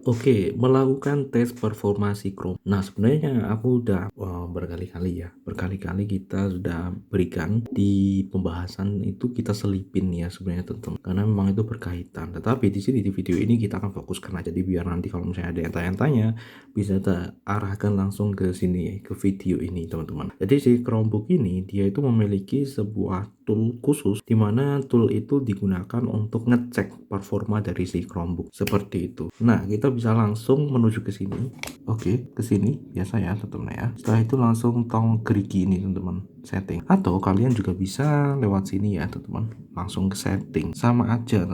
Oke, melakukan tes performa Chrome. Nah, sebenarnya aku udah berkali-kali kita sudah berikan di pembahasan itu, kita selipin ya sebenarnya teman-teman, karena memang itu berkaitan. Tetapi di sini di video ini kita akan fokuskan aja, jadi biar nanti kalau misalnya ada yang tanya-tanya bisa kita arahkan langsung ke sini, ke video ini teman-teman. Jadi si Chromebook ini dia itu memiliki sebuah tool khusus, di mana tool itu digunakan untuk ngecek performa dari si Chromebook seperti itu. Nah, kita bisa langsung menuju ke sini. Oke, ke sini biasa ya teman-teman ya. Setelah itu langsung tong gerigi ini teman-teman, setting. Atau kalian juga bisa lewat sini ya teman-teman, langsung ke setting. Sama aja.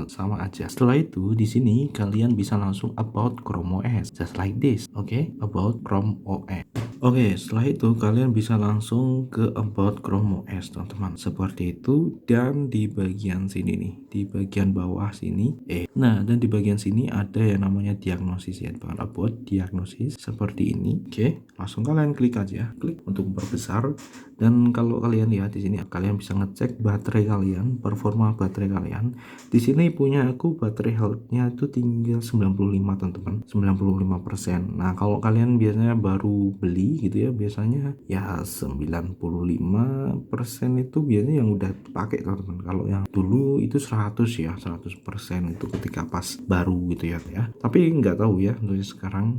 Setelah itu di sini kalian bisa langsung about Chrome OS, just like this. Oke, about Chrome OS. Oke, setelah itu kalian bisa langsung ke about Chrome OS teman-teman, seperti itu. Dan di bagian sini nih, di bagian bawah sini, nah dan di bagian sini ada yang namanya diagnosis ya teman, about diagnosis seperti ini. Oke, langsung kalian klik aja, klik untuk memperbesar. Dan kalau kalian lihat di sini, kalian bisa ngecek baterai kalian, performa baterai kalian. Di sini punya aku baterai health-nya itu tinggal 95 teman-teman, 95%. Nah, kalau kalian biasanya baru beli gitu ya, biasanya ya 95% itu biasanya yang udah dipakai teman-teman. Kalau yang dulu itu 100 ya, 100% itu ketika pas baru gitu ya. Tapi nggak tahu ya untuk sekarang,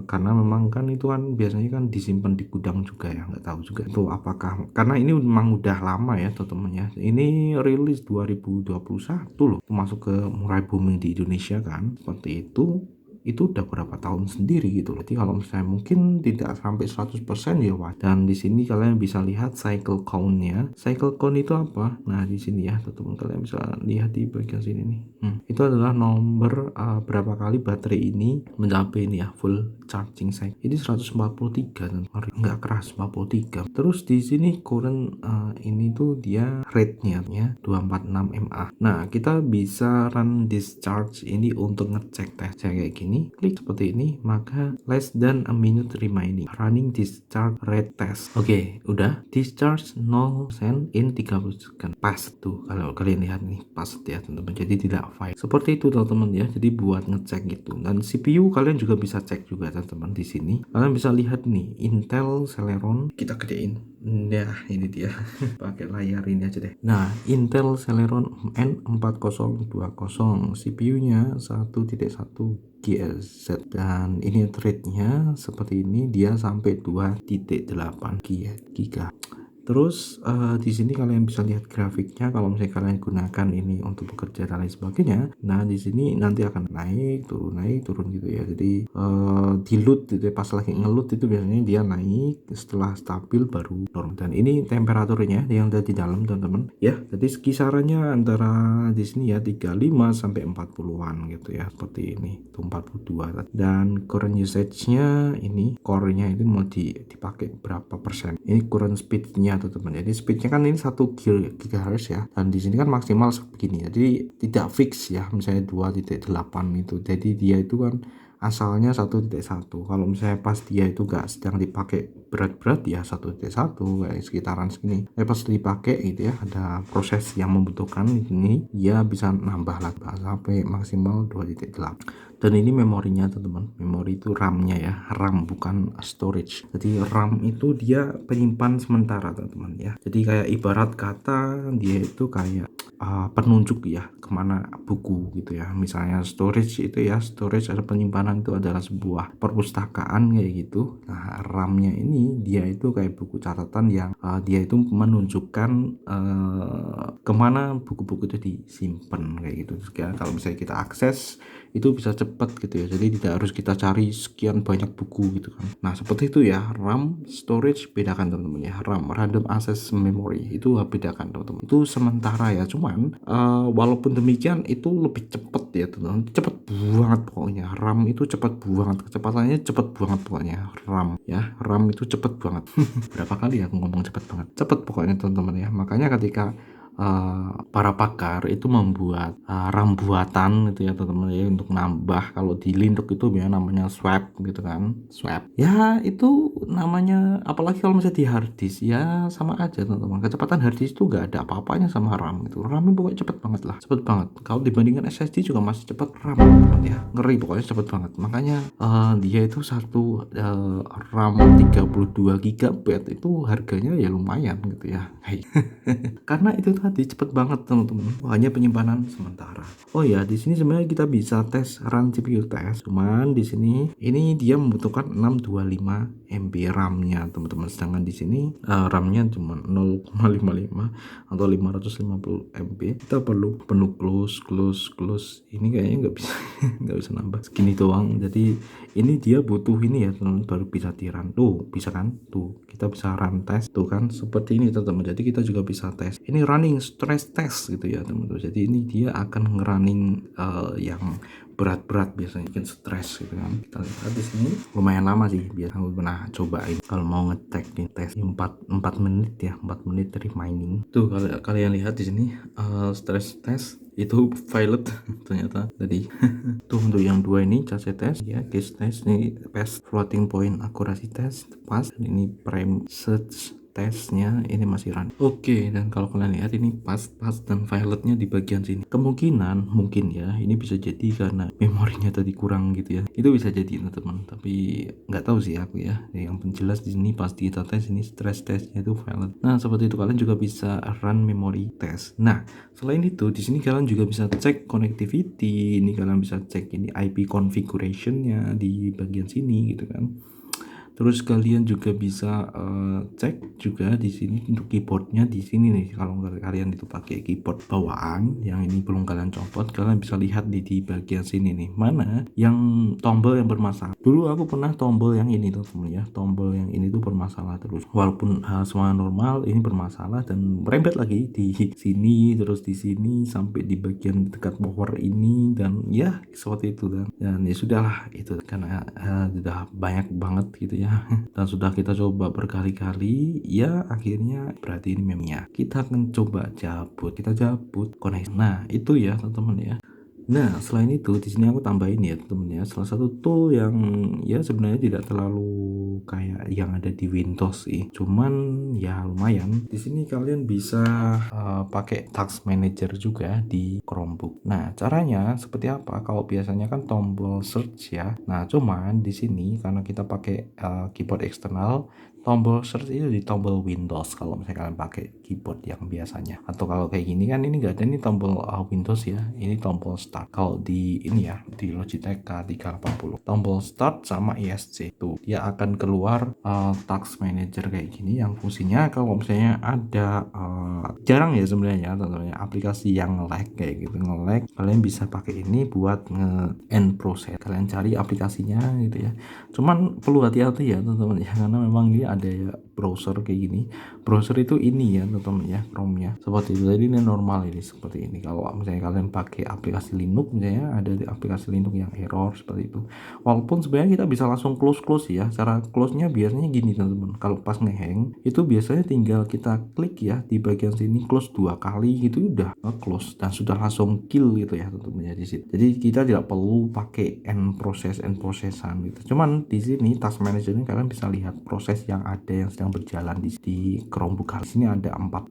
karena memang kan itu kan biasanya kan disimpan di gudang juga ya, nggak tahu juga itu apakah, karena ini memang udah lama ya teman-teman ya. Ini rilis 2021 loh, masuk ke mulai booming di Indonesia kan, seperti itu udah berapa tahun sendiri gitu loh. Jadi kalau misalnya mungkin tidak sampai 100% ya Wak. Dan di sini kalian bisa lihat cycle count-nya. Cycle count itu apa? Nah, di sini ya teman-teman, kalian bisa lihat di bagian sini nih. Itu adalah nomor berapa kali baterai ini mencapai ini ya full charging cycle. Ini 143 dan nggak keras 43. Terus di sini current ini tuh dia rate-nya ya 246 mAh. Nah, kita bisa run discharge ini untuk ngecek tes kayak gini. Klik seperti ini, maka less than a minute remaining running discharge rate test. Oke, udah discharge 0% in 30 second. Pas tuh, kalau kalian lihat nih pas ya teman-teman, jadi tidak file seperti itu teman-teman ya. Jadi buat ngecek gitu. Dan CPU kalian juga bisa cek juga teman-teman. Di sini kalian bisa lihat nih Intel Celeron, kita gedein. Nah, ini dia. Pakai layar ini aja deh. Nah, Intel Celeron N4020, CPU-nya 1.1 GHz, dan ini thread-nya seperti ini, dia sampai 2.8 giga. Terus di sini kalian bisa lihat grafiknya. Kalau misalnya kalian gunakan ini untuk bekerja dan lain sebagainya, nah di sini nanti akan naik turun gitu ya. Jadi di load gitu ya, pas lagi ngeload itu biasanya dia naik, setelah stabil baru turun. Dan ini temperaturnya yang ada di dalam teman-teman ya. Jadi kisarannya antara di sini ya 35 sampai 40-an gitu ya, seperti ini tuh 42. Dan current usage-nya ini, core-nya ini mau dipakai berapa persen. Ini current speed-nya teman-teman. Jadi speednya kan ini 1 GHz ya, dan di sini kan maksimal begini. Jadi tidak fix ya, misalnya 2.8 itu. Jadi dia itu kan asalnya 1.1. Kalau misalnya pas dia itu gak sedang dipakai berat-berat ya 1.1 kayak sekitaran segini. Pas dipakai gitu ya, ada proses yang membutuhkan ini, dia bisa nambah lagi sampai maksimal 2.8. Dan ini memorinya teman-teman, memori itu RAM-nya ya, RAM bukan storage. Jadi RAM itu dia penyimpan sementara teman-teman ya. Jadi kayak ibarat kata dia itu kayak penunjuk ya kemana buku gitu ya. Misalnya storage itu ya, storage ada penyimpanan itu adalah sebuah perpustakaan kayak gitu. Nah, RAM-nya ini dia itu kayak buku catatan yang dia itu menunjukkan kemana buku-buku itu disimpan kayak gitu. Jadi, kalau misalnya kita akses itu bisa cepat gitu ya, jadi tidak harus kita cari sekian banyak buku gitu kan. Nah, seperti itu ya. RAM storage bedakan teman-teman ya. RAM random access memory itu bedakan teman-teman, itu sementara ya. Cuman walaupun demikian itu lebih cepat ya teman-teman, cepat banget pokoknya. RAM itu cepat banget, kecepatannya cepat banget pokoknya. RAM ya, RAM itu cepat banget. Berapa kali aku ngomong cepat banget, cepat pokoknya teman-teman ya. Makanya ketika para pakar itu membuat RAM buatan gitu ya teman-teman ya, untuk nambah. Kalau di Linux itu ya namanya swap gitu kan, swap ya, itu namanya. Apalagi kalau misalnya di hard disk ya sama aja teman-teman, kecepatan hard disk itu nggak ada apa-apanya sama RAM. Itu RAM itu pokoknya cepet banget lah, cepet banget. Kalau dibandingkan SSD juga masih cepet, RAM teman-teman ya, ngeri pokoknya, cepet banget. Makanya dia itu satu RAM 32 GB itu harganya ya lumayan gitu ya. Hey. Karena itu tadi cepet banget teman-teman, hanya penyimpanan sementara. Oh ya, di sini sebenarnya kita bisa tes run CPU test, cuman di sini ini dia membutuhkan 625 MB RAM-nya teman-teman, sedangkan di sini RAM-nya cuma 0,55 atau 550 MB. Kita perlu penuh close. Ini kayaknya nggak bisa nggak bisa nambah segini doang. Jadi ini dia butuh ini ya teman-teman, baru bisa di run. Tuh bisa kan, tuh kita bisa run test tuh kan, seperti ini teman-teman. Jadi kita juga bisa tes ini running stress test gitu ya teman-teman. Jadi ini dia akan ngerunning yang berat-berat, biasanya bikin stres gitu kan. Kita lihat di sini lumayan lama sih, biasa aku pernah cobain kalau mau ngecek nih tes 4 menit ya, 4 menit dari mining. Tuh kalau kalian lihat di sini stress test itu pilot ternyata tadi. Tuh untuk yang dua ini CC test ya, case test, ini pass floating point accuracy test pas, ini prime search tesnya ini masih run. Oke, dan kalau kalian lihat ini pas dan violetnya di bagian sini. Kemungkinan mungkin ya ini bisa jadi karena memorinya tadi kurang gitu ya. Itu bisa jadi teman-teman, tapi nggak tahu sih aku ya. Yang jelas di sini pasti kita tes ini stress testnya itu violet. Nah, seperti itu kalian juga bisa run memory test. Nah, selain itu di sini kalian juga bisa cek connectivity. Ini kalian bisa cek ini IP configuration-nya di bagian sini gitu kan. Terus kalian juga bisa cek juga di sini untuk keyboardnya di sini nih. Kalau kalian itu pakai keyboard bawaan yang ini belum kalian copot, kalian bisa lihat di bagian sini nih mana yang tombol yang bermasalah. Dulu aku pernah tombol yang ini tuh temen ya, tombol yang ini tuh bermasalah terus. Walaupun semua normal, ini bermasalah dan merembet lagi di sini, terus di sini sampai di bagian dekat power ini, dan ya seperti itu dan ya sudahlah itu karena sudah banyak banget gitu ya. Dan sudah kita coba berkali-kali ya, akhirnya berarti ini memangnya kita akan coba kita cabut koneksi. Nah itu ya teman-teman ya. Nah selain itu di sini aku tambahin ya teman-teman ya, salah satu tool yang ya sebenarnya tidak terlalu kayak yang ada di Windows sih, cuman ya lumayan. Di sini kalian bisa pakai task manager juga di Chromebook. Nah caranya seperti apa? Kalau biasanya kan tombol search ya, nah cuman di sini karena kita pakai keyboard eksternal, tombol search itu di tombol Windows kalau misalnya kalian pakai keyboard yang biasanya. Atau kalau kayak gini kan ini nggak ada nih tombol Windows ya, ini tombol start. Kalau di ini ya di Logitech K380 tombol start sama ESC tuh dia akan keluar task manager kayak gini yang fungsinya kalau misalnya ada jarang ya sebenarnya tentunya aplikasi yang lag kayak gitu, nge-lag, kalian bisa pakai ini buat nge-end process. Kalian cari aplikasinya gitu ya, cuman perlu hati-hati ya teman-teman ya, karena memang ini ada ya browser kayak gini. Browser itu ini ya teman-teman ya, Chrome-nya seperti itu. Jadi ini normal ini seperti ini. Kalau misalnya kalian pakai aplikasi Linux, misalnya ada di aplikasi Linux yang error seperti itu, walaupun sebenarnya kita bisa langsung close ya. Cara close-nya biasanya gini teman-teman, kalau pas ngehang itu biasanya tinggal kita klik ya di bagian sini, close 2 kali gitu udah close dan sudah langsung kill gitu ya teman-teman ya di sini. Jadi kita tidak perlu pakai end processan gitu. Cuman di sini task manager ini kalian bisa lihat proses yang ada yang sedang berjalan di Chromebook. Di sini ada 4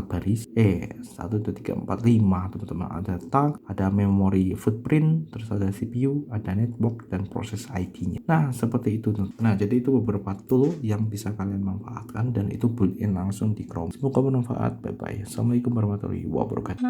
baris 1 2 3 4 5 teman-teman. Ada task, ada memory footprint, terus ada CPU, ada network, dan proses ID-nya. Nah seperti itu. Nah jadi itu beberapa tool yang bisa kalian manfaatkan dan itu built-in langsung di Chrome. Semoga bermanfaat. Bye bye. Assalamualaikum warahmatullahi wabarakatuh.